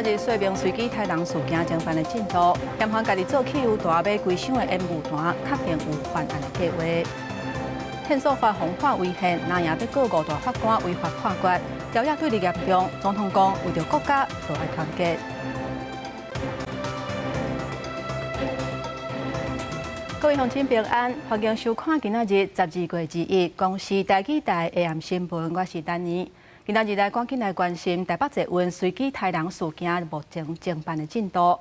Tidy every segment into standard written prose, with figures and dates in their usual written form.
日说明随机太人事件侦办的进度，嫌犯家己做汽油弹买规箱的烟雾弹，确定有犯案的计划。骗诉法防法违宪，南亚要告5大法官违法判决，条约对立严重。总统讲，为着国家，就爱团结。各位乡亲平安，欢迎收看今仔日12月1日，公司台记台 AM 新闻，我是丹妮。今仔日来赶紧来关心台北捷运随机杀人事件目前侦办的进度。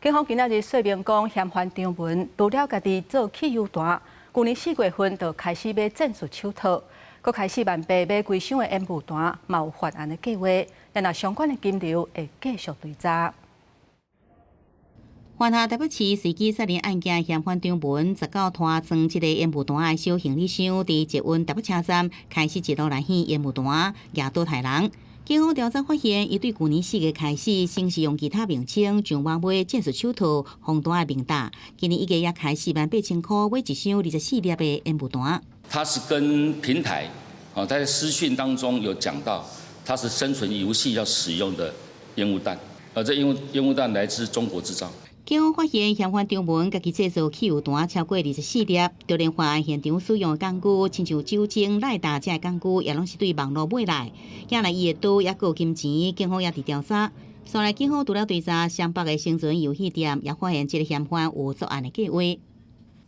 警方今仔日说明讲，嫌犯张文除了家己做汽油弹，去年4月份就开始买战术手套，佮开始万倍买规箱的烟雾弹，嘛有犯案的计划。但若相关的金流会继续追查。犯下台北市随机杀人案件嫌犯张文，19拖装一个烟雾弹的小行李箱，伫捷运台北车站开始一路来掀烟雾弹，压倒害人。警方调查发现，伊对去年4月开始，先是用其他名称上网买战术手套、防弹的名单，今年1月也开始1,800块买一箱24粒的烟雾弹。他是跟平台，他在私讯当中有讲到，他是生存游戏要使用的烟雾弹，这烟雾弹来自中国制造。警方发现嫌犯张文家己制造汽油弹超过24粒，就连犯案现场使用的工具，亲像酒精、赖达这工具，也拢是对网络买来。也来伊的刀也有金钱，警方也伫调查。后来警方除了追查湘北的生存游戏店，也发现这个嫌犯有作案的计划。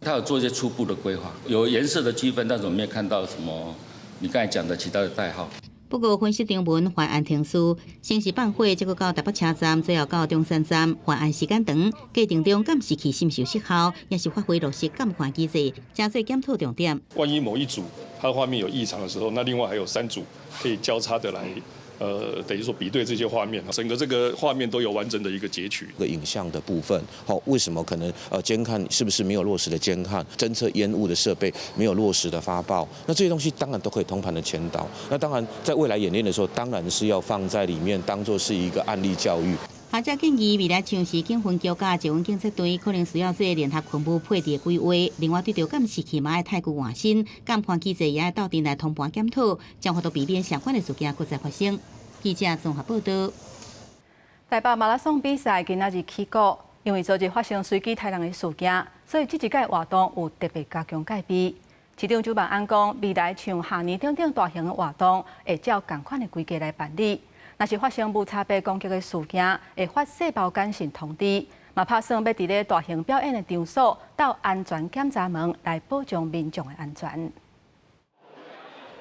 他有做一些初步的规划，有颜色的区分，但是我们没有看到什么你刚才讲的其他的代号。不过，分析张文犯案天数，先是放火，结果到台北车站，最后到中山站，犯案时间长，过程中敢是去是毋是有失效，也是发挥落实监管机制，加速检讨重点。万一某一组它的画面有异常的时候，那另外还有3组可以交叉的来。等于说比对这些画面，整个这个画面都有完整的一个截取。这个影像的部分，为什么可能监看是不是没有落实的监看，侦测烟雾的设备没有落实的发报？那这些东西当然都可以通盘的前导。那当然在未来演练的时候，当然是要放在里面，当作是一个案例教育。学者建议，未来像是警分局甲捷运警察队，可能需要做联合昆布配置规划。另外，对着敢是骑马的太古换新，监管机制也要斗阵来同盘检讨，将法度避免相关的事件再再发生。记者综合报道。台北马拉松比赛今仔日起过，因为昨日发生随机杀人的事件，所以这一届活动有特别加强戒备。市长朱万安讲，未来像下年等大型的活动，会照同款的规格来办理。若是发生无差别攻击的事件，会发细胞简讯通知，嘛打算要伫咧大型表演的场所到安全检查门来保障民众的安全。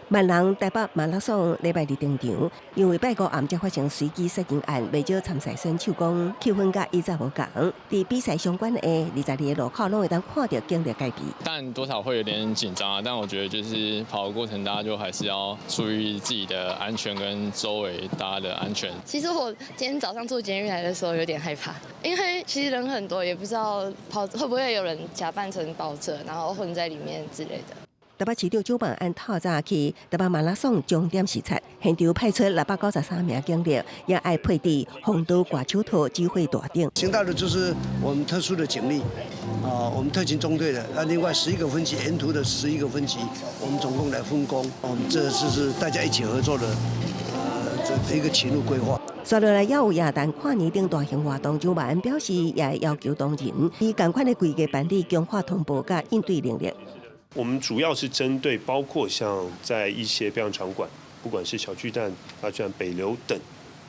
万人台北马拉松礼拜日登场，因为拜五暗才发生随机杀人案，未少参赛选手讲气氛甲以前无同。伫比赛相关的22个路口，拢会当看到警力戒备。但多少会有点紧张啊，但我觉得就是跑的过程，大家就还是要注意自己的安全跟周围大家的安全。其实我今天早上坐捷运来的时候有点害怕，因为其实人很多，也不知道会不会有人假扮成跑者，然后混在里面之类的。台北市长朱万安透早去台北马拉松终点视察，现场派出693名警力，也爱配置红刀挂手套指挥大顶。行道的就是我们特殊的警力，我们特勤中队的，那另外11个分级，沿途的11个分级，我们总共来分工，我们这是大家一起合作的，这一个勤务规划。接落来也有亚旦跨年等大型活动，朱万安表示也要求当人以同款的规格办理强化通报甲应对能力。我们主要是针对包括像在一些表演场馆，不管是小巨蛋、大巨蛋、北流等，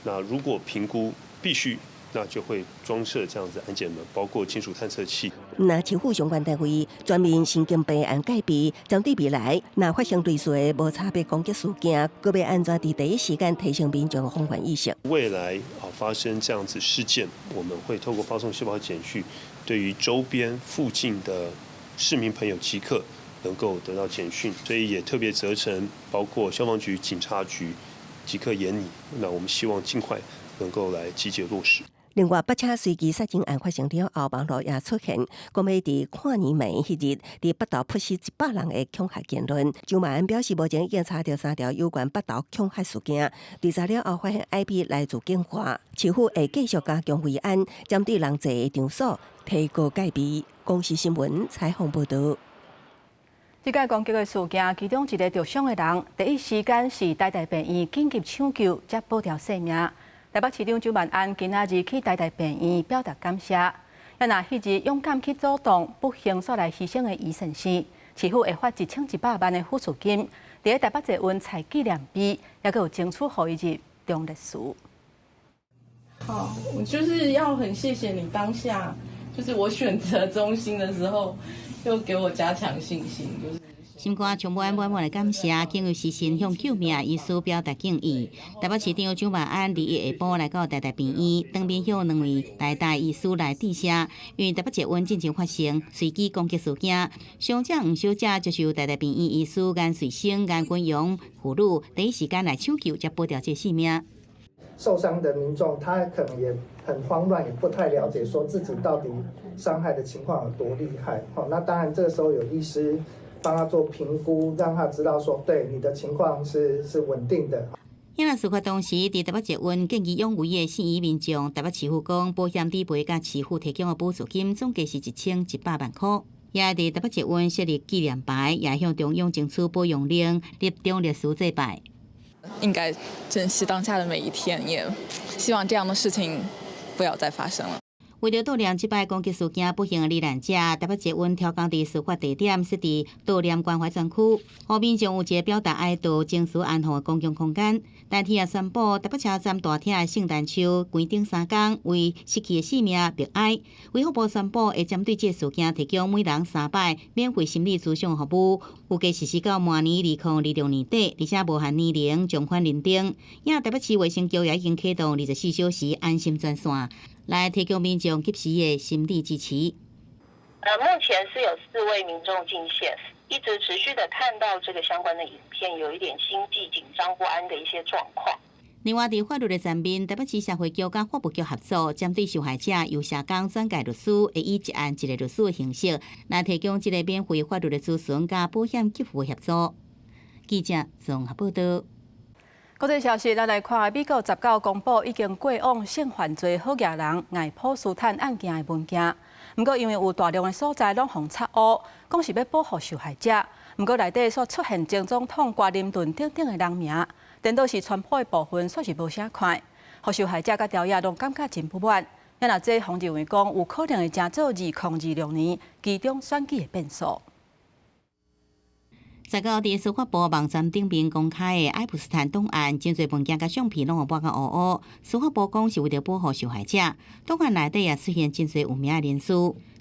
那如果评估必须，那就会装设这样子安检门，包括金属探测器。那市府相关单位全面神经病案戒备，针对未来那发生类似的无差别攻击事件，各要安怎伫第一时间提升民众的防范意识。未来发生这样子事件，我们会透过发送细胞简讯，对于周边附近的市民朋友即刻能够得到简讯，所以也特别责成包括消防局、警察局即刻研拟。那我们希望尽快能够来集结落实。另外，北车随机杀人案发生了后，网络也出现，讲要伫跨年暝迄日，伫北投扑死100人的恐吓言论。朱万安表示，目前已经查到3条有关北投恐吓事件，调查了后发现 IP 来自警方，市府会继续加强维安，针对人济的场所提高戒备。公视新闻采访报道。这届攻击的事件，其中一个受伤的人，第一时间是台大病院紧急抢救，才保住性命。台北市长周万安今仔日去台大病院表达感谢，也若迄日勇敢去主动不幸所来牺牲的医生生，市府会发1100万的抚恤金，伫台北捷运采纪念碑，也佮有争取互伊入中历史。好，我就是要很谢谢你当下，就是我选择中心的时候，又给我加强信心，就是。心肝充满满满的感谢，敬畏牺牲向救命医师表达敬意。台北市长周万安伫下晡来到台大病院，当面向两位台大医师来致谢。因为台北捷运进前发生随机攻击事件，伤者黄小姐接受台大病院医师颜瑞生、颜君阳护理，第一时间来抢救，才保掉这性命。受伤的民众他可能也很慌乱，也不太了解说自己到底伤害的情况有多厉害。好，那当然这个时候有医师帮他做评估，让他知道说，对你的情况是稳定的。因若事发当时，伫台北捷运见义勇为的信义民众，台北市府讲保险理赔甲市府提供的补助金总计是1100万块。也伫台北捷运设立纪念牌，也向中央争取保养令入中历史祭拜。应该珍惜当下的每一天，也希望这样的事情不要再发生了。为了悼念这摆攻击事件不幸的罹难者，台北捷运调工伫事发地点设伫悼念关怀专区，互民众有一个表达哀悼、情绪安抚的公共空间。但天也宣布，台北车站大厅的圣诞树关顶3天，为失去的性命默哀。卫福部宣布，会针对这事件提供每人300免费心理咨询服务，预计实施到明年2026年底，而且无限年龄、状况认定。因台北市卫生局也已经启动24小时安心专线，来提供民众及时的心理支持。目前是有4位民众进线，一直持续的看到这个相关的影片，有一点心悸、紧张不安的一些状况。另外，伫法律的层面，台北市社会局甲法务局合作，针对受害者由社工转介律师，会以一案一个律师的形式，来提供一个免费法律的咨询甲保险给付的协助。记者综合报道。国际消息，咱来看美国19公布已经过往性犯罪好野人艾普斯坦案件的文件。不过，因为有大量的所在拢互拆污，讲是要保护受害者。不过内底所出现前总统瓜林顿等等的人名，颠倒是川普的部分，煞是无啥看，互受害者甲调查拢感觉真不满。也若这方认为讲有可能会成做2026年其中选举的变数。19伫司法部网站顶面公开的爱普斯坦档案，真侪文件甲相片拢有抹甲乌乌。司法部讲是为了保护受害者，档案内底也出现真侪有名的人士，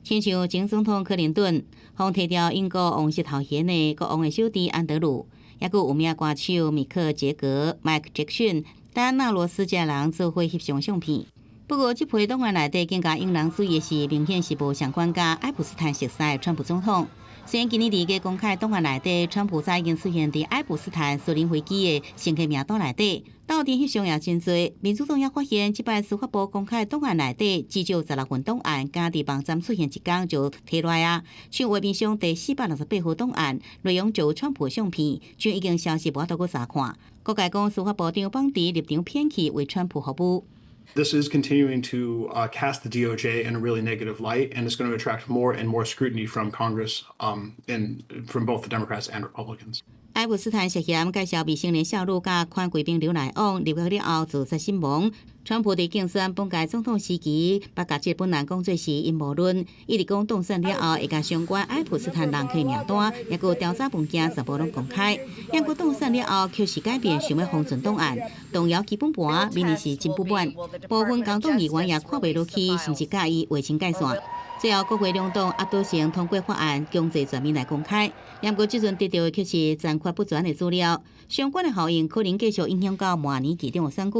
亲像前总统克林顿、互提调英国王室头衔的国王的小弟安德鲁，也有名歌手米克·杰格、麦克·杰克逊、戴安娜·罗斯这人做伙翕相相片。不过，这批档案内底更加引人注意的是，明显是无相关甲爱普斯坦熟悉的川普总统。虽然今年2月公开档案内底，川普早已经出现伫爱普斯坦私人飞机的乘客名单内底，到底翕相也真多。民主党也发现，这摆司法部公开档案内底至少16份档案，刚伫网站出现一天就摕落来啊。像画面上第468份档案，内容就有川普的相片，就已经消息无法度去查看。各界讲司法部长邦迪立场偏激，为川普服务。This is continuing to cast the DOJ in a really negative light, and it's going to attract more and more scrutiny from Congress and from both the Democrats and Republicans. 爱普斯坦涉嫌介绍未成年少女甲款贵宾刘来往，入狱了后自杀身亡。川普伫竞选本届总统时期，把甲这本案讲作是阴谋论，一直讲当选了后会甲相关爱普斯坦人客名单，也有调查文件全部拢公开。英国当选了后，却是改变想要封存档案，动摇基本盘，明明是真不满。部分共党议员也看袂落去，甚至介意划清界线。最后，国会两党压倒性通过法案，强制全面来公开。不过，即阵得到的却是残缺不全的资料，相关的效应可能继续影响到明年其中的选举。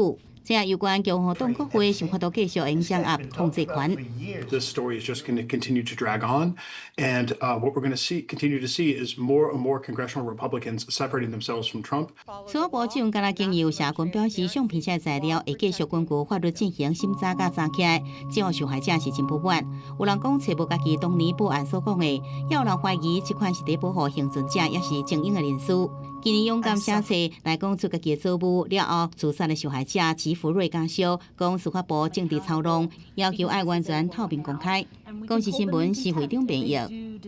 这有关共和党国会想法度继续影响压控制权。This story is just going to continue to drag on, and what we're going to continue to see is more and more congressional Republicans separating themselves from Trump. 司法部长加拉经由社群表示，相片这材料会继续根据法律进行审查甲查起来，只要受害者是真不满。有人讲找无家己当年报案所讲的，也有人怀疑这款是伫保护幸存者，也是精英的人士。今年勇敢写册来讲出家己的错误了后，自杀的受害者吉福瑞家属讲司法部政治操弄，要求爱完全透明公开。公视新闻是会长编译。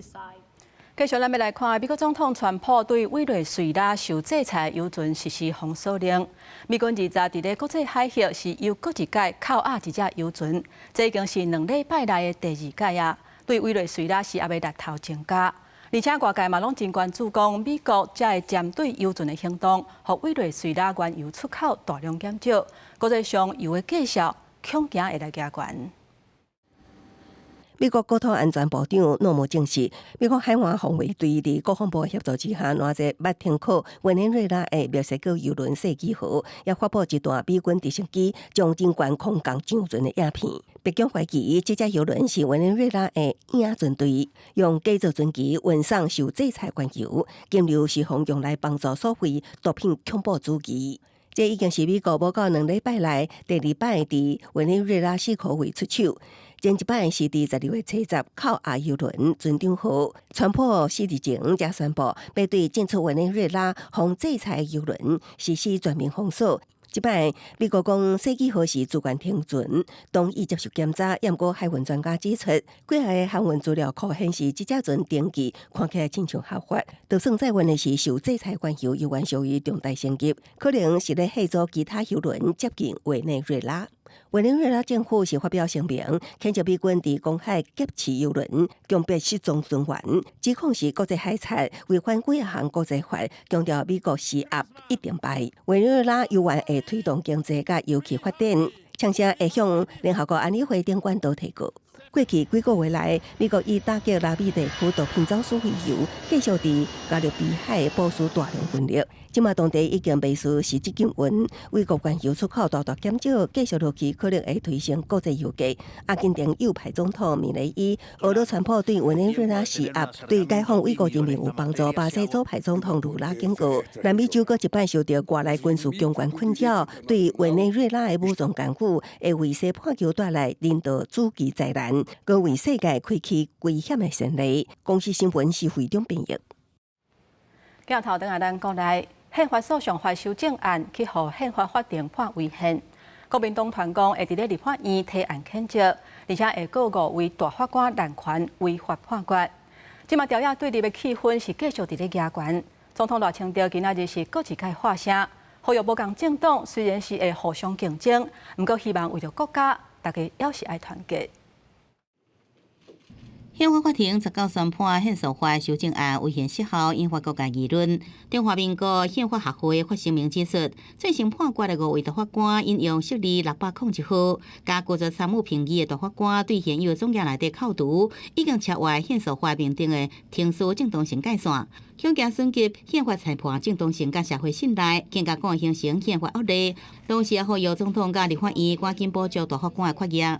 继续，咱要来看美国总统川普对委内瑞拉受制裁油船实施封锁令。美军2早伫咧国际海峡是又搁一届扣押一只油船，这已经是2礼拜来的第2届啊。对委内瑞拉是还未力头增加，而且外界嘛拢真关注讲美国才会针对油船的行动，互委内瑞拉原油出口大量减少，国际上油的计数恐惊会来加悬。美国国土安全部长诺姆证实，美国海岸防卫队伫国防部协助之下，拦截捌停靠委内瑞拉的墨西哥油轮世纪号，也发布一段美军直升机将真悬空降上船的影片。北京怀疑这只油轮是委内瑞拉的影船队用假造船机运送受制裁原油，金流是方用来帮助索贿毒品恐怖主义。这已经是美国无到2礼拜来第2摆伫委内瑞拉4口位出手。前一摆是伫12月70扣押油轮船长号，川普4日前才宣布要对进出委内瑞拉防制裁油轮实施全面封锁。这摆美国讲世纪号是主权停船，同意接受检查。不过海运专家指出，几下的航运资料库显示，这只船登记看起来亲像合法，就算载运的是受制裁原油，依然属于重大升级，可能是咧协助其他油轮接近委内瑞拉。委内瑞拉政府是发表声明，谴责美军伫公海劫持油轮，强迫失踪船员，指控是国际海贼，违反几项国际法，强调美国施压一定败。委内瑞拉油源会推动经济甲油气发展，呛声会向联合国安理会顶管道提告。过去几个月来，美国以打击拉美地区毒品走私为由，继续伫加勒比海部署大量军力。即马当地已经被视是资金源，为国原油出口大大减少，继续落去可能会推升国际油价。阿根廷右派总统米雷伊俄罗川普对委内瑞拉施压，对解放维国人民有帮助。巴西左派总统卢拉警告，南美洲搁一摆受到外来军事强权困扰，对委内瑞拉的武装干预会为西半球带来人道主义灾难，搁为世界开启危险的先例。公司新闻是非常便宜。镜头等下咱国内。宪法诉讼法修正案去互宪法法庭判违宪，国民党团讲会伫咧立法院提案谴责，而且会告5位大法官滥权违法判决。即马调查对立的气氛是继续伫咧加悬。总统赖清德今仔日是搁一届发声，呼吁无共政党虽然是会互相竞争，毋过希望为着国家，大家也是爱团结。宪法法庭19宣判宪诉法修正案违宪失效，引发各界议论。中华民国宪法学会发声明指出，最先判决的5位大法官引用释字601号，加固着参与评议的大法官对现有总额内底扣除，已经超越宪诉法明定的停诉正当性界线，恐惊损及宪法裁判正当性甲社会信赖，更加可能形成宪法恶例。同时也呼吁总统甲立法院赶紧补足大法官的缺额。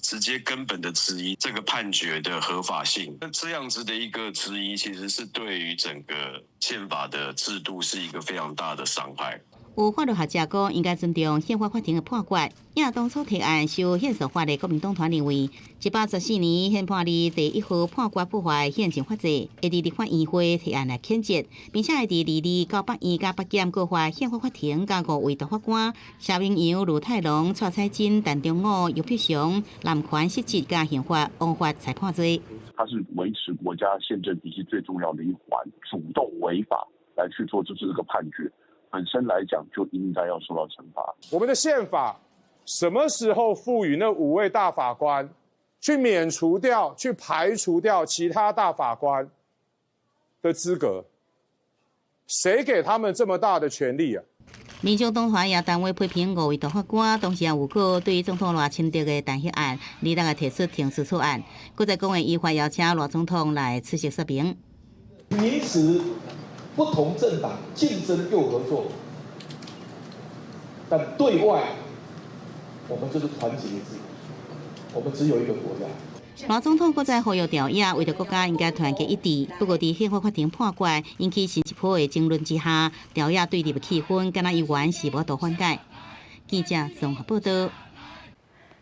直接根本的质疑这个判决的合法性，那这样子的一个质疑，其实是对于整个宪法的制度是一个非常大的伤害。有法律学者讲，应该尊重宪法法庭的判决。因当初提案修宪诉法的国民党团认为，1814年宪判里第1号判决破坏宪政法制，会伫立法院会提案来谴责，并且会伫22到8院甲8检告发宪法法庭甲5位大法官夏明阳、卢泰龙、蔡彩金、陈忠武、尤碧祥滥权失职甲刑法枉法裁判罪。它是维持国家宪政体系最重要的一环，主动违法来去做这个判决。本身来讲就应该要受到惩罚。我们的宪法什么时候赋予那5位大法官去免除掉、去排除掉其他大法官的资格？谁给他们这么大的权利啊？民众党团也单位批评5位大法官，同时也有告对总统赖清德的弹劾案，立即提出停止草案。搁再讲的依法邀请赖总统来出席说明。彼此不同政党竞争又合作，但对外我们就是团结一致，我们只有一个国家。赖总统搁再呼吁调查，为着国家应该团结一致。不过，伫宪法法庭判决引起新一波的争论之下，调查对立的气氛，敢若依然是无大缓解。记者综合报道。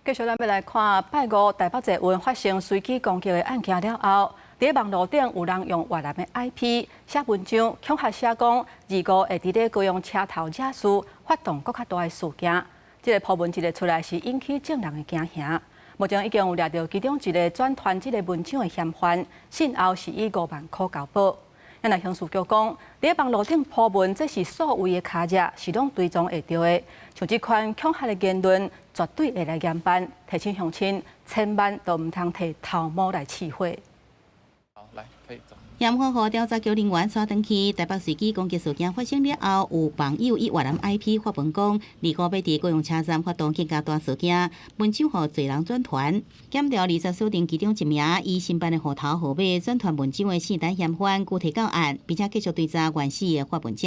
继续咱要来看拜五台北捷运发生随机攻击的案件了后，伫网络顶有人用越南的 IP 写文章，恐吓写讲25会伫咧高雄车头惹事，发动更较大的事件。这个破文一个出来是引起众人的惊吓。目前已经有掠到其中一个转团这个文章的嫌犯，信后是以5万块交保。咱来刑事局讲，伫网络顶铺文，这是所谓的卡者，是拢追踪会到的。像这款恐吓的言论，绝对会来严办。提醒乡亲，千万都唔通摕头毛来试火。好，来可以走。盐湖河调查局人员刷登去，台北随机攻击事件发生了后，有网友以越南 IP 发文讲，李高要伫高雄车站发动更加大事件，文章互侪人转传。检调20锁定其中一名以新办的户头号码转传文章的4单嫌犯，具体到案，并且继续追查原始的发文者。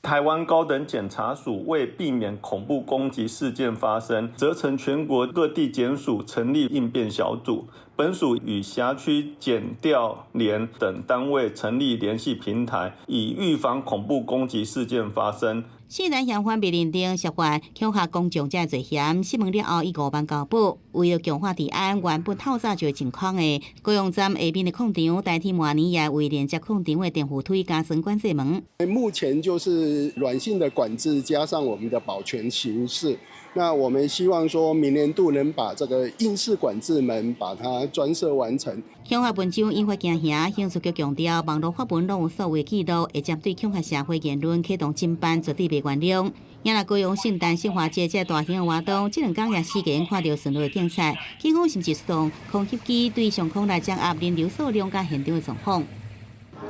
台湾高等检察署为避免恐怖攻击事件发生，责成全国各地检署成立应变小组。本署与辖区检调联等单位成立联系平台，以预防恐怖攻击事件发生。4单嫌犯被认定涉犯恐吓公众罪罪嫌，审问了后以5万交保。为了强化治安，原本透早就情况的高雄站下面的空场，代替明年也为连接空场的电扶梯加装管制门。目前就是软性的管制加上我们的保全形式。那我们希望说明年度能把这个硬式管制门把它专设完成。恐吓文章引发惊吓，刑事局强调，网络发文拢有所谓记录，会针对恐吓社会言论启动侦办，绝对袂原谅。也来高雄圣诞新华节这大型的活动，这2天也4个人看到巡逻的警察，警方甚至出动空袭机对上空来掌握人流数量甲现场的状况。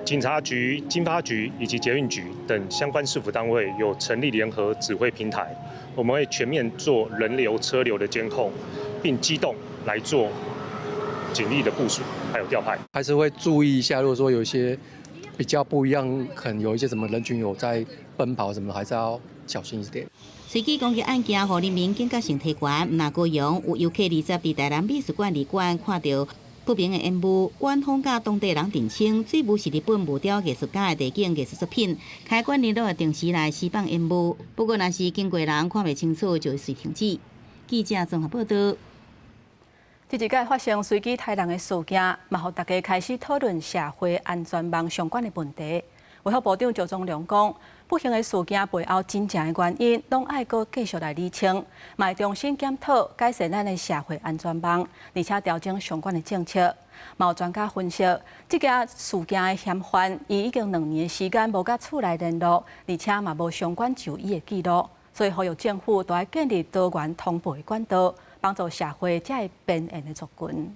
警察局、经发局以及捷运局等相关市府单位有成立联合指挥平台，我们会全面做人流、车流的监控，并机动来做警力的部署，还有调派。还是会注意一下，如果说有一些比较不一样，可能有一些什么人群有在奔跑什么，还是要小心一点。随机攻击案件，互人民警觉性提悬。那高雄有游客20伫台南美术馆里馆看到不明的烟雾，官方甲当地人澄清，水雾是日本木雕艺术家的地景艺术作品。开馆日落定时来释放烟雾，不过若是经过人看袂清楚，就会随停止。记者综合报道。这一届发生随机杀人的事件，嘛，互大家开始讨论社会安全网相关的问题。卫生部长赵忠良讲，不幸的事件背后真正的原因，拢爱阁继续来厘清，嘛会重新检讨改善咱的社会安全网，而且调整相关的政策。嘛有专家分析，这件事件的嫌犯，伊已经2年的时间无甲厝内联络，而且嘛无相关就医的记录，所以呼吁政府都要建立多元通报的管道，帮助社会才会边缘的族群。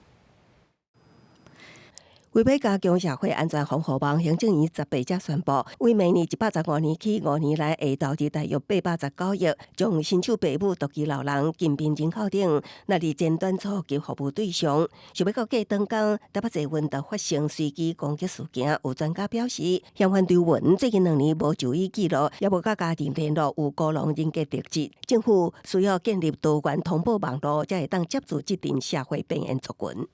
为要加强社会安全防护网，行政院18日宣布，为明年115年起5年来会投资大约819亿，将新手爸母、独居老人、近贫人口等纳入前端初级服务对象。想要到过当天，台北济运道发生随机攻击事件，有专家表示，嫌犯刘文最近2年无就医记录，也无甲家庭联络，有孤狼人格特质。政府需要建立多元通报网络，才会当接住这群社会边缘族群。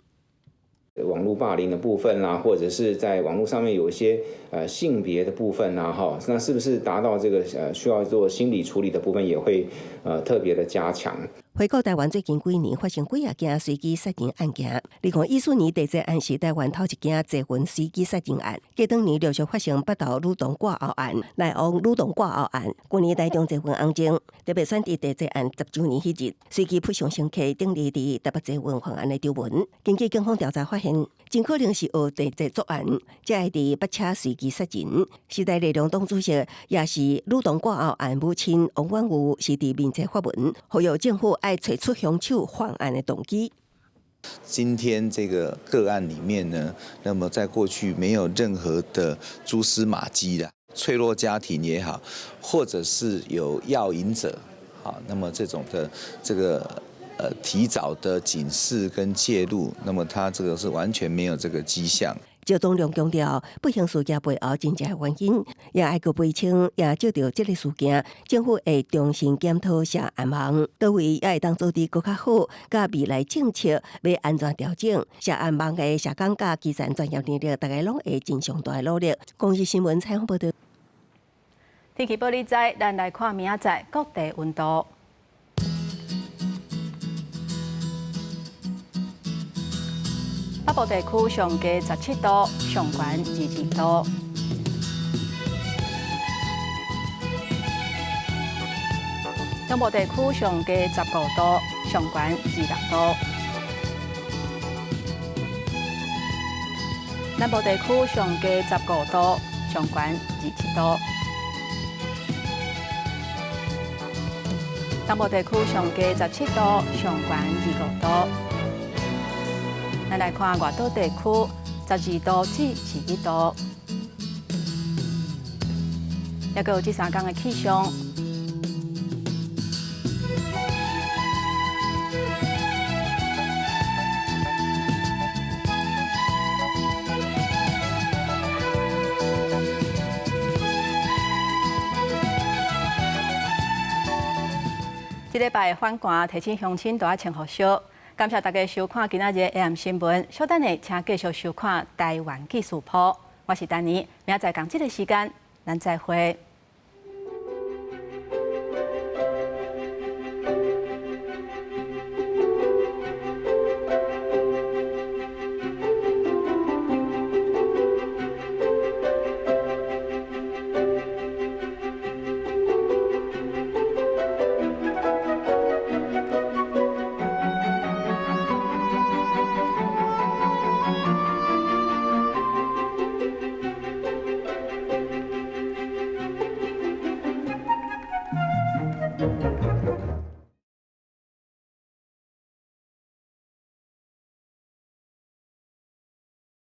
网络霸凌的部分啦，或者是在网络上面有一些性别的部分啦，哈，那是不是达到这个需要做心理处理的部分，也会特别的加强。回顾台湾最近几年发生几啊件随机杀人案件，你看14年第一案是台湾头一件济云随机杀人案，隔当年陆续发生北投女童挂后案、内王女童挂后案，今年台中济云案情，特别选伫第一案10周年迄日，随机扑上升客顶立伫台北济云犯案的刘文，根据警方调查发现，真可能是学地制作案，才会伫北车随机杀人。时代力量党主席也是女童挂后案母亲王婉如是伫面前发文，呼吁政府爱找出凶手犯案的动机。今天这个个案里面呢，那么在过去没有任何的蛛丝马迹的脆弱家庭也好，或者是有药瘾者，好，那么这种的这个提早的警示跟介入，那么他这个是完全没有这个迹象。赵忠良强调，不幸事件背后真正的原因，也爱个澄清，也就着这个事件，政府会重新检讨社安网，倒位也会当做得更较好，甲未来政策要安全调整。社安网的社工甲基层专业能力，大家拢会尽上大的努力。公视新闻采访报道。天气报你知，咱来看明仔载各地温度。北部地区上低17度，上悬22度。中部地区上低15度，上悬26度。南部地区上低15度，上悬27度。东部地区上低17度，上悬25度。咱来看外岛地区，12度至21度。也有这3天的气象。这礼拜反寒，提醒乡亲都要穿好少。感谢大家收看今仔日 AM 新闻，稍等下请继续收看台湾技术铺。我是丹尼，明仔载同这个时间，咱再会。